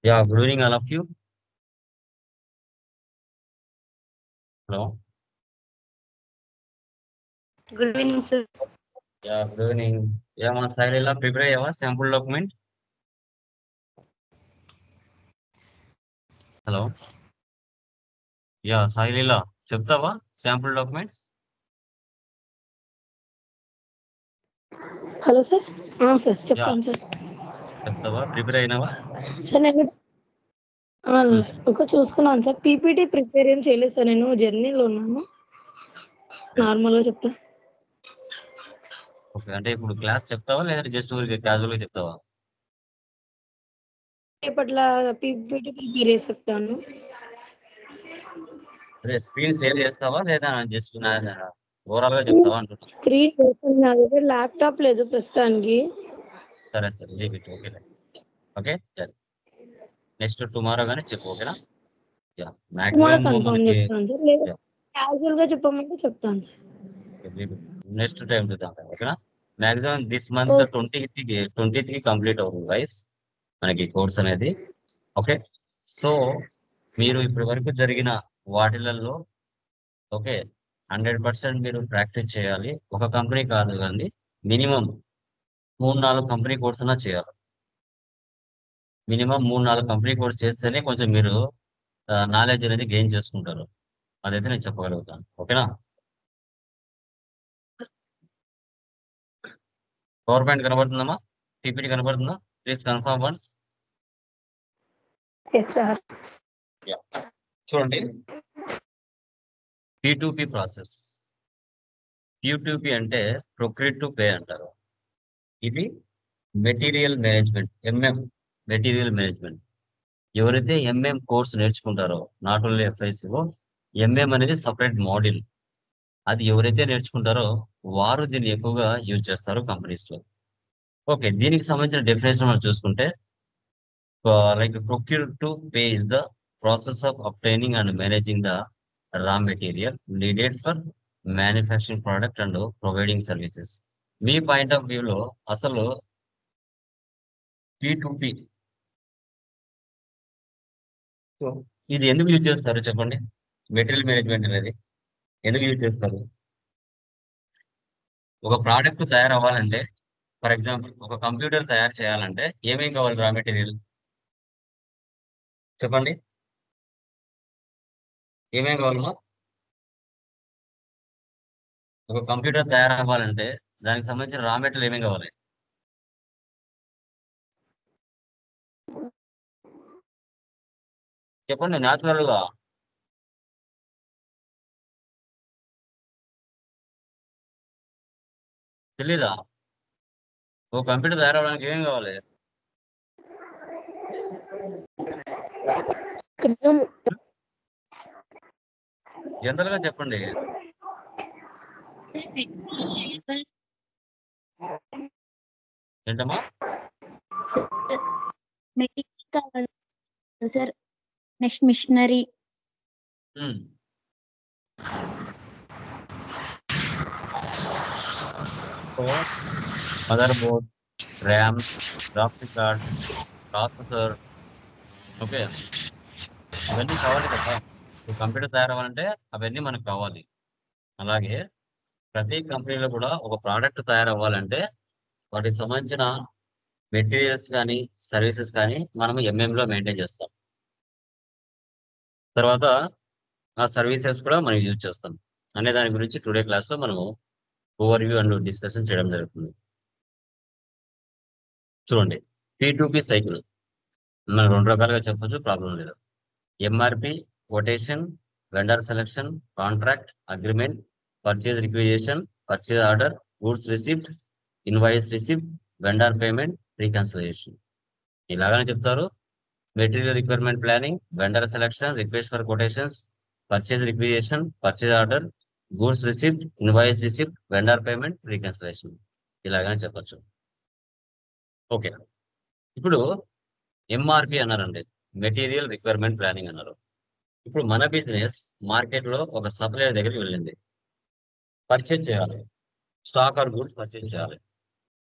Yeah, good evening, all of you. Hello. Good evening, sir. Yeah, good evening. Yeah, మన శైలిలా prepare అయ్యావా sample document? Hello. Yeah శైలిలా చెప్తావా sample documents? Hello sir. Sir yeah చెప్తాను sir. చెప్తావా prepare అయినావా? Sir నేను చూసుకున్నాను sir. PPT prepare ఏం చేయలేదు sir. నేను జర్నీలో ఉన్నాను. నార్మల్గా చెప్తాను. ఓకే, అంటే ఇప్పుడు క్లాస్ చెప్తావా లేదంటే జస్ట్ ఊరికే క్యాజువల్ గా చెప్తావా? రేపట్లా పీపీటీ ప్రిపేర్ చేసి చెప్తాను. అదే స్క్రీన్ షేర్ చేస్తావా లేదా జస్ట్ ఓవరాల్ గా చెప్తావా అంటున్నా. స్క్రీన్ కోసం నా దగ్గర ల్యాప్టాప్ లేదు ప్రస్తుతానికి. సరే సరే leave it. Okay okay next tomorrow గానీ చెప్పు. ఓకేనా? యా టుమారో మాక్సిమం కన్ఫర్మ్ మనకి చెప్తాను సార్. లేదా క్యాజువల్ గా చెప్పమంటే చెప్తాను సార్. నెక్స్ట్ టైం చూద్దాం. ఓకేనా? మాక్సిమం దిస్ మంత్ 20th కి కంప్లీట్ అవుతుంది వైస్ మనకి కోర్స్ అనేది. ఓకే, సో మీరు ఇప్పటి వరకు జరిగిన వాటిలలో ఓకే 100% మీరు ప్రాక్టీస్ చేయాలి. ఒక కంపెనీ కాదు కానీ మినిమం 3-4 కంపెనీ కోర్స్ అన్నా చేయాలి. మినిమం 3-4 కంపెనీ కోర్స్ చేస్తేనే కొంచెం మీరు నాలెడ్జ్ అనేది గెయిన్ చేసుకుంటారు. అదైతే నేను చెప్పగలుగుతాను. ఓకేనా? పవర్ పాయింట్ కనబడుతుందమ్మా? పీపీటీ కనబడుతుందా? Please confirm once. సార్ చూడండి, P2P ప్రాసెస్. P2P అంటే ప్రొక్యూర్ టు పే అంటారు. ఇది material management, MM material management. ఎవరైతే ఎంఎం కోర్స్ నేర్చుకుంటారో, నాట్ ఓన్లీ ఎఫ్ఐసిఓ, ఎంఎం అనేది సపరేట్ మోడ్యూల్. అది ఎవరైతే నేర్చుకుంటారో వారు దీన్ని ఎక్కువగా యూజ్ చేస్తారు కంపెనీస్ లో. ఓకే, దీనికి సంబంధించిన డెఫినేషన్ మనం చూసుకుంటే like procure to pay is the process of obtaining and managing the raw material needed for manufacturing product and providing services. Me point of వ్యూలో అసలు P2P ఇది ఎందుకు యూజ్ చేస్తారు చెప్పండి? మెటీరియల్ మేనేజ్మెంట్ అనేది ఎందుకు యూజ్ చేస్తారు? ఒక ప్రోడక్ట్ తయారవ్వాలంటే, ఫర్ ఎగ్జాంపుల్ ఒక కంప్యూటర్ తయారు చేయాలంటే ఏమేం కావాలి? రా మెటీరియల్ చెప్పండి, ఏమేం కావాలమ్మా? ఒక కంప్యూటర్ తయారవ్వాలంటే దానికి సంబంధించిన రా మెటీరియల్ ఏమేం కావాలి? చెప్పండి న్యాచురల్ గా. తెలీదా? ఓ కంప్యూటర్ తయారవడానికి ఏం కావాలి? జనరల్ గా చెప్పండి. ఏంటమ్మా? మెటీరియల్ కావాలి sir. Next machinery. Motherboard, RAM, graphic card, processor. Okay, ఇవన్నీ కావాలి కదా. కంప్యూటర్ తయారవ్వాలంటే అవన్నీ మనకు కావాలి. అలాగే ప్రతి కంపెనీలో కూడా ఒక ప్రోడక్ట్ తయారవ్వాలంటే వాటికి సంబంధించిన మెటీరియల్స్ కానీ సర్వీసెస్ కానీ మనం ఎంఎంలో మెయింటైన్ చేస్తాం. తర్వాత ఆ సర్వీసెస్ కూడా మనం యూజ్ చేస్తాం అనే దాని గురించి టుడే క్లాస్లో మనము ఓవర్ వ్యూ అండ్ డిస్కషన్ చేయడం జరుగుతుంది. చూడండి, P2P సైకిల్ మనం 2 రకాలుగా చెప్పొచ్చు, ప్రాబ్లం లేదు. MRP, quotation, vendor selection, contract, agreement, purchase requisition, purchase order, goods receipt, invoice receipt, vendor payment, reconciliation. ఇలాగనే చెప్తారు. Material requirement planning, vendor selection, request for quotations, purchase requisition, purchase order, goods receipt, invoice receipt, vendor payment, reconciliation. ఇలాగనే చెప్పొచ్చు. Okay, ఇప్పుడు MRP అన్నారండి, material requirement planning అన్నారు. ఇప్పుడు మన business market లో ఒక సప్లయర్ దగ్గరికి వెళ్ళింది, పర్చేజ్ చేయాలి, స్టాక్ ఆర్ గూడ్స్ పర్చేజ్ చేయాలి.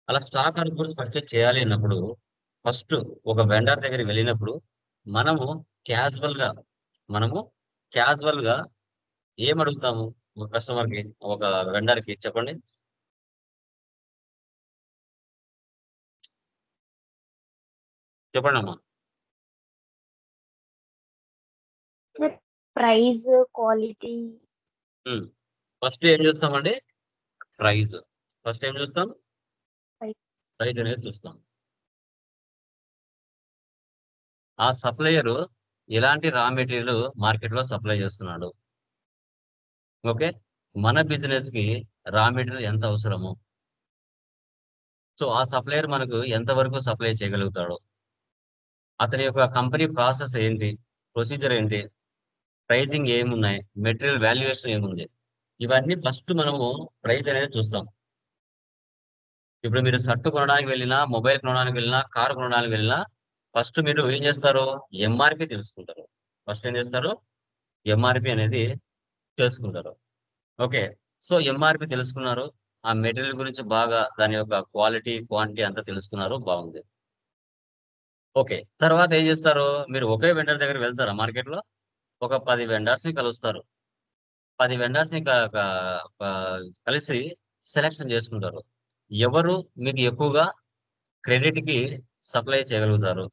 అలా స్టాక్ ఆర్ గూడ్స్ పర్చేజ్ చేయాలి అన్నప్పుడు ఫస్ట్ ఒక వెండర్ దగ్గరికి వెళ్ళినప్పుడు మనము క్యాజువల్ గా ఏం అడుగుతాము ఒక కస్టమర్ కి, ఒక వెండర్ కి చెప్పండి. చెప్పండి అమ్మా. Sir price, quality. ఫస్ట్ ఏం చూస్తామండి? ప్రైజ్. ఫస్ట్ ఏం చూస్తాం? Price. ప్రైజ్ అనేది చూస్తాం. ఆ సప్లయర్ ఎలాంటి రా మెటీరియల్ మార్కెట్ లో సప్లై చేస్తున్నాడు. ఓకే, మన బిజినెస్ కి రా మెటీరియల్ ఎంత అవసరము, సో ఆ సప్లయర్ మనకు ఎంత వరకు సప్లై చేయగలుగుతాడు, అతని యొక్క కంపెనీ ప్రాసెస్ ఏంటి, ప్రొసీజర్ ఏంటి, ప్రైజింగ్ ఏమున్నాయి, మెటీరియల్ వాల్యుయేషన్ ఏముంది, ఇవన్నీ ఫస్ట్ మనము ప్రైస్ అనేది చూస్తాం. ఇప్పుడు మీరు షర్ట్ కొనడానికి వెళ్ళినా, మొబైల్ కొనడానికి వెళ్ళినా, కార్ కొనడానికి వెళ్ళినా ఫస్ట్ మీరు ఏం చేస్తారు? ఎంఆర్పి తెలుసుకుంటారు. ఫస్ట్ ఏం చేస్తారు? ఎంఆర్పి అనేది తెలుసుకుంటారు. ఓకే, సో ఎంఆర్పి తెలుసుకున్నారు, ఆ మెటీరియల్ గురించి బాగా దాని యొక్క క్వాలిటీ, క్వాంటిటీ అంతా తెలుసుకున్నారు, బాగుంది. ఓకే, తర్వాత ఏం చేస్తారు? మీరు ఒకే వెండర్ దగ్గర వెళ్తారా? మార్కెట్ లో ఒక 10 వెండర్స్ ని కలుస్తారు. 10 వెండర్స్ ని కలిసి సెలెక్షన్ చేసుకుంటారు. ఎవరు మీకు ఎక్కువగా క్రెడిట్ కి సప్లై చేయగలుగుతారు,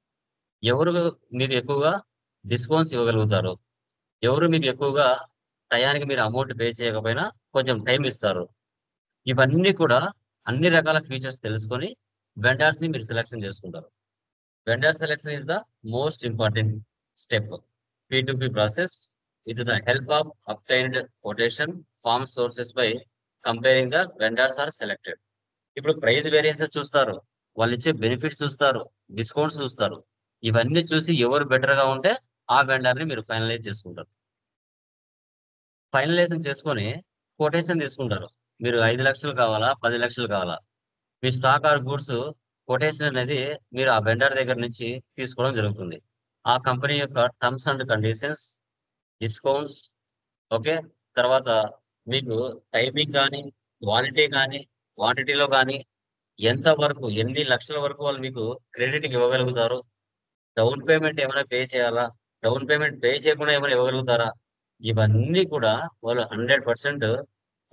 ఎవరు మీకు ఎక్కువగా డిస్కౌంట్స్ ఇవ్వగలుగుతారు, ఎవరు మీకు ఎక్కువగా టయానికి మీరు అమౌంట్ పే చేయకపోయినా కొంచెం టైం ఇస్తారు, ఇవన్నీ కూడా అన్ని రకాల ఫీచర్స్ తెలుసుకొని వెండర్స్ ని మీరు సెలెక్షన్ చేసుకుంటారు. Vendor selection is the most important step P2P process with the help of obtained quotation farm sources by comparing the vendors are selected. ఇప్పుడు ప్రైస్ వేరియన్స్ చూస్తారు, వాళ్ళు ఇచ్చే బెనిఫిట్స్ చూస్తారు, డిస్కౌంట్స్ చూస్తారు, ఇవన్నీ చూసి ఎవరు బెటర్ గా ఉంటే ఆ వెండర్ ని మీరు ఫైనలైజ్ చేసుకుంటారు. ఫైనలైజేషన్ చేసుకొని కొటేషన్ తీసుకుంటారు. మీరు 5 లక్షలు కావాలా, 10 లక్షలు కావాలా, మీ స్టాక్ ఆర్ గూడ్స్ కొటేషన్ అనేది మీరు ఆ వెండర్ దగ్గర నుంచి తీసుకోవడం జరుగుతుంది. ఆ కంపెనీ యొక్క terms and conditions, discounts, okay, తర్వాత మీకు టైమింగ్ కానీ, క్వాలిటీ కానీ, క్వాంటిటీలో కానీ ఎంత వరకు, ఎన్ని లక్షల వరకు వాళ్ళు మీకు క్రెడిట్ ఇవ్వగలుగుతారు, డౌన్ పేమెంట్ ఏమైనా పే చేయాలా, డౌన్ పేమెంట్ పే చేయకుండా ఏమైనా ఇవ్వగలుగుతారా, ఇవన్నీ కూడా వాళ్ళు 100%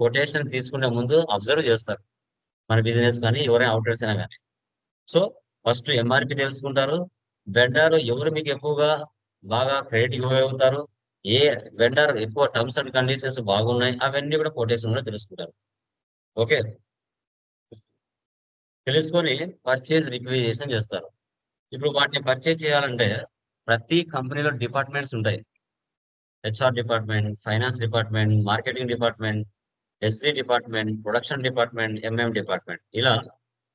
కొటేషన్ తీసుకునే ముందు అబ్జర్వ్ చేస్తారు. మన బిజినెస్ కానీ ఎవరైనా అవుటర్స్ అయినా కానీ. సో ఫస్ట్ ఎంఆర్పి తెలుసుకుంటారు, వెండర్ ఎవరు మీకు ఎక్కువగా బాగా క్రెడిట్ ఇవ్వగలుగుతారు, ఏ వెండర్ ఎక్కువ టర్మ్స్ అండ్ కండిషన్స్ బాగున్నాయి, అవన్నీ కూడా కొటేషన్ కూడా తెలుసుకుంటారు. ఓకే, తెలుసుకొని పర్చేజ్ రిక్విజిషన్ చేస్తారు. ఇప్పుడు వాటిని పర్చేజ్ చేయాలంటే ప్రతి కంపెనీలో డిపార్ట్మెంట్స్ ఉంటాయి. HR department, finance department, marketing department, SD department, production department, MM department, ఇలా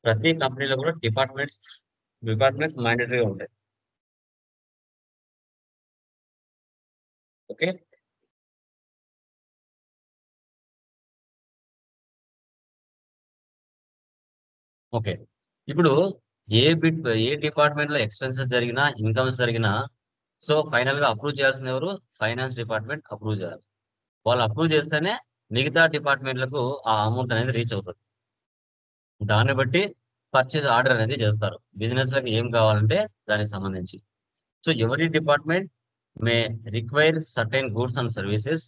ప్రతి కంపెనీలో కూడా డిపార్ట్మెంట్స్ మ్యాండేటరీగా ఉంటాయి. ఓకే, ఓకే, ఇప్పుడు ఏ డిపార్ట్మెంట్ లో ఎక్స్పెన్సెస్ జరిగినా, ఇన్కమ్స్ జరిగినా, సో ఫైనల్ గా అప్రూవ్ చేయాల్సిన ఎవరు? ఫైనాన్స్ డిపార్ట్మెంట్ అప్రూవ్ చేయాలి. వాళ్ళు అప్రూవ్ చేస్తేనే మిగతా డిపార్ట్మెంట్లకు ఆ అమౌంట్ అనేది రీచ్ అవుతుంది. దాన్ని బట్టి పర్చేజ్ ఆర్డర్ అనేది చేస్తారు. బిజినెస్ లకు ఏం కావాలంటే దానికి సంబంధించి. So every department may require certain goods and services,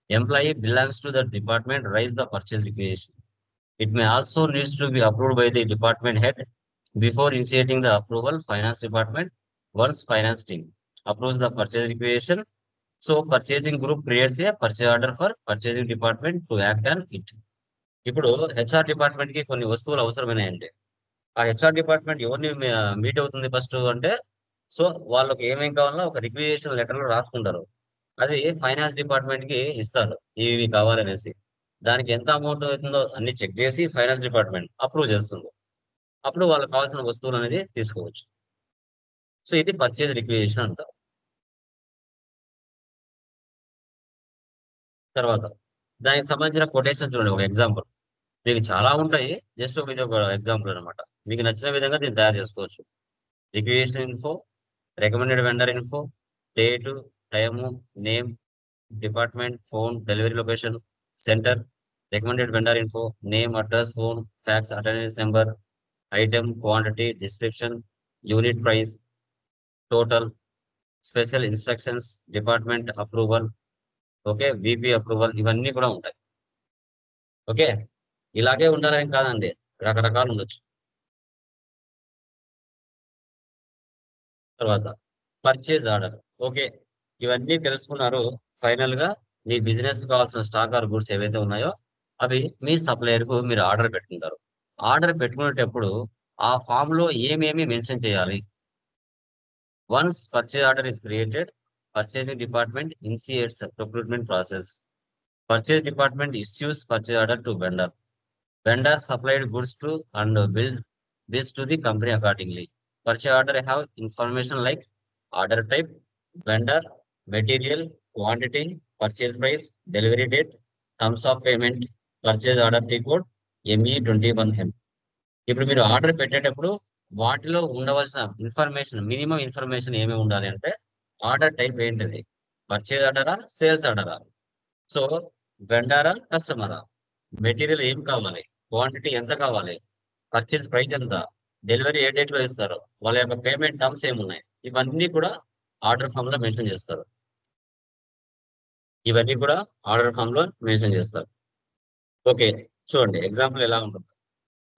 employee belongs to that department raise the purchase requisition. It may also needs to be approved by the department head before initiating the approval. Finance department, once finance team approves the purchase requisition, so purchasing group creates a purchase order for purchasing department to act on it. ఇప్పుడు HR department కి కొన్ని వస్తువులు అవసరమైనాయండి. ఆ HR department ఎవరిని meet అవుతుంది first అంటే, so వాళ్ళకి ఏమేం కావాలో ఒక రిక్విజిషన్ లెటర్ లో రాసుకుంటారు. అది ఫైనాన్స్ డిపార్ట్మెంట్ కి ఇస్తారు, ఇవి కావాలనేసి. దానికి ఎంత అమౌంట్ అవుతుందో అన్ని చెక్ చేసి ఫైనాన్స్ డిపార్ట్మెంట్ అప్రూవ్ చేస్తుంది. అప్పుడు వాళ్ళకి కావాల్సిన వస్తువులు అనేది తీసుకోవచ్చు. సో ఇది పర్చేజ్ రిక్విజిషన్ అంటారు. తర్వాత దానికి సంబంధించిన కొటేషన్ చూడండి, ఒక ఎగ్జాంపుల్. మీకు చాలా ఉంటాయి, జస్ట్ ఇది ఒక ఎగ్జాంపుల్ అనమాట. మీకు నచ్చిన విధంగా దీన్ని తయారు చేసుకోవచ్చు. Requisition info, recommended vendor info, date, time, name, department, phone, delivery location, centre, recommended vendor info, name, address, phone, fax, attendance number, item, quantity, description, unit price, total, special instructions, department approval, okay, VP approval, ఇవన్నీ కూడా ఉంటాయి. Okay, ఇలాగే ఉండాలని కాదండి, రకరకాలు ఉండొచ్చు. తర్వాత purchase order. Okay, ఇవన్నీ తెలుసుకున్నారు. ఫైనల్ గా మీ బిజినెస్ కావాల్సిన స్టాక్ ఆర్ గూడ్స్ ఏవైతే ఉన్నాయో అవి మీ సప్లయర్ కు మీరు ఆర్డర్ పెట్టుకుంటారు. ఆర్డర్ పెట్టుకునేటప్పుడు ఆ ఫామ్ లో ఏమేమి మెన్షన్ చేయాలి? Once purchase order is created, purchasing department initiates the procurement process. Purchase department issues purchase order to vendor. Vendor supplied goods to and bills to the company accordingly. Purchase order have information like order type, vendor, material, quantity, purchase price, delivery date, terms of payment, purchase order T code, ME21M. ఇప్పుడు మీరు order పెట్టేటప్పుడు వాటిలో ఉండవలసిన information, minimum information ఏమేమి ఉండాలి అంటే, order type ఏంటిది, purchase ఆర్డరా, sales ఆర్డరా, so వెండరా, కస్టమరా, material ఏం కావాలి, క్వాంటిటీ ఎంత కావాలి, పర్చేజ్ ప్రైస్ ఎంత, డెలివరీ ఏ డేట్ లో ఇస్తారు, వాళ్ళ యొక్క పేమెంట్ టర్మ్స్ ఏమున్నాయి, ఇవన్నీ కూడా ఆర్డర్ ఫామ్ లో మెన్షన్ చేస్తారు. ఇవన్నీ కూడా ఆర్డర్ ఫామ్ లో మెన్షన్ చేస్తారు. ఓకే, చూడండి ఎగ్జాంపుల్ ఎలా ఉంటుంది.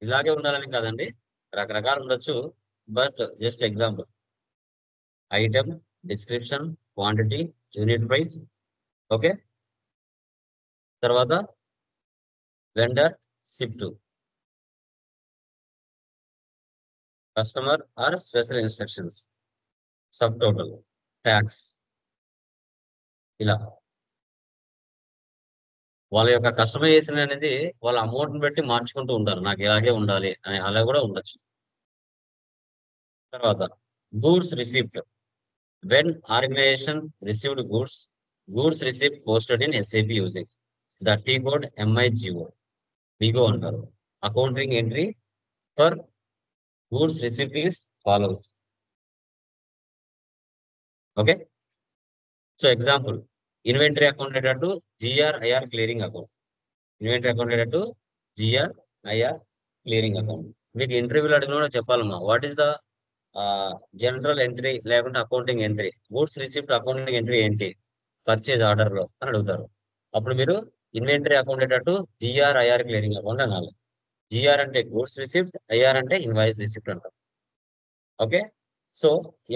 ఇలాగే ఉండాలని కాదండి, రకరకాలు ఉండొచ్చు, but just example. Item, description, quantity, unit price, okay, తర్వాత vendor, ship to, customer or special instructions, subtotal, tax, ఇలా వాళ్ళ యొక్క కస్టమైజేషన్ అనేది వాళ్ళ అమౌంట్ బట్టి మార్చుకుంటూ ఉంటారు, నాకు ఇలాగే ఉండాలి అని, అలా కూడా ఉండొచ్చు. తర్వాత goods receipt. When organisation received goods receipt posted in SAP using the T code MIGO, MIGO అంటారు. Accounting entry for goods receipt is follows. Okay, so example, inventory account to GRIR clearing account. Inventory account to GRIR clearing account. మీకు ఇంటర్వ్యూలో అడిగిన చెప్పాలమ్మా, what is the general entry లేకుంటే accounting entry, goods receipt accounting entry ఏంటి purchase order లో అని అడుగుతారు. అప్పుడు మీరు inventory account to GRIR clearing account అనాలి. GR అంటే గూడ్స్ రిసిప్ట్, IR అంటే ఇన్వాయిస్ రిసిప్ట్ అంటారు. ఓకే, సో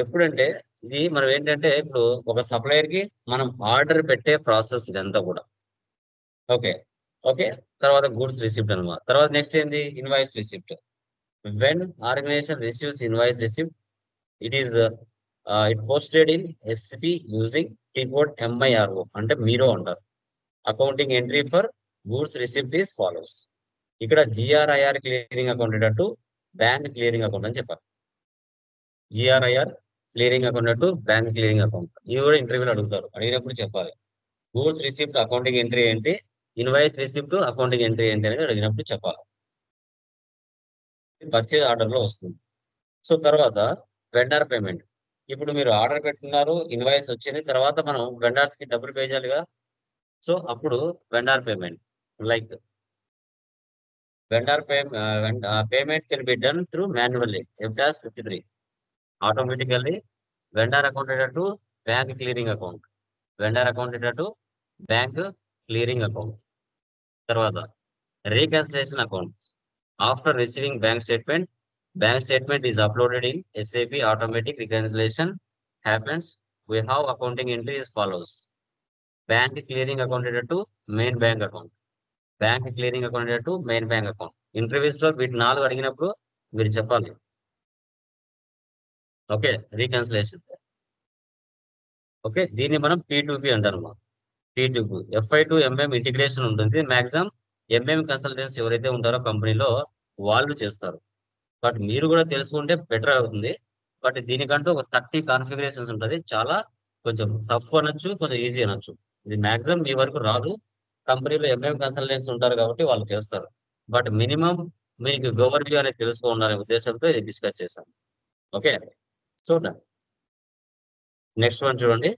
ఎప్పుడంటే ఇది మనం ఏంటంటే, ఇప్పుడు ఒక సప్లయర్ కి మనం ఆర్డర్ పెట్టే ప్రాసెస్ ఇదంతా కూడా. ఓకే, ఓకే, తర్వాత గూడ్స్ రిసిప్ట్ అనమాట. తర్వాత నెక్స్ట్ ఏంది, invoice receipt. When organisation receives invoice receipt, it is it posted in SAP using T code MIRO అంటే మీరో అంటారు. Accounting entry for goods receipt is follows. ఇక్కడ GRIR clearing account to bank clearing account అని చెప్పారు. GRIR clearing account to bank clearing account. ఇవి కూడా ఇంటర్వ్యూలో అడుగుతారు, అడిగినప్పుడు చెప్పాలి. గూడ్స్ రిసిప్ట్ అకౌంటింగ్ ఎంట్రీ ఏంటి, ఇన్వాయిస్ రిసిప్ట్ అకౌంటింగ్ ఎంట్రీ ఏంటి అనేది అడిగినప్పుడు చెప్పాలి. పర్చేజ్ ఆర్డర్ లో వస్తుంది. సో తర్వాత వెండర్ పేమెంట్. ఇప్పుడు మీరు ఆర్డర్ పెట్టుకున్నారు, ఇన్వాయిస్ వచ్చింది, తర్వాత మనం వెండర్స్ కి డబ్బులు పే చేయాలిగా. సో అప్పుడు vendor payment, like vendor payment can be done through manually F-53. Automatically vendor account to bank clearing account, vendor account to bank clearing account. తర్వాత reconciliation account. After receiving bank statement is uploaded in SAP. Automatic reconciliation happens. We have accounting entry as follows. Bank clearing account to main bank account. Bank clearing account to main bank account. Interviews లో వీటి 4 అడిగినప్పుడు మీరు చెప్పాలి. Okay, reconciliation. Okay, దీన్ని మనం P2P అంటారు. P2P FI to MM integration ఉంటుంది. Maximum MM consultants ఎవరైతే ఉంటారో కంపెనీలో వాళ్ళు చేస్తారు. బట్ మీరు కూడా తెలుసుకుంటే బెటర్ అవుతుంది. బట్ దీనికంటూ ఒక 30 కాన్ఫిగరేషన్స్ ఉంటుంది. చాలా కొంచెం టఫ్ అనొచ్చు, కొంచెం ఈజీ అనొచ్చు. ఇది మాక్సిమం మీ వరకు రాదు. కంపెనీలో MM కన్సల్టెంట్స్ ఉంటారు కాబట్టి వాళ్ళు చేస్తారు. బట్ మినిమం మీకు ఓవర్ వ్యూ అనేది తెలుసుకోవాలనే ఉద్దేశంతో ఇది డిస్కస్ చేశాం. ఓకే, చూడండి నెక్స్ట్ వన్ చూడండి.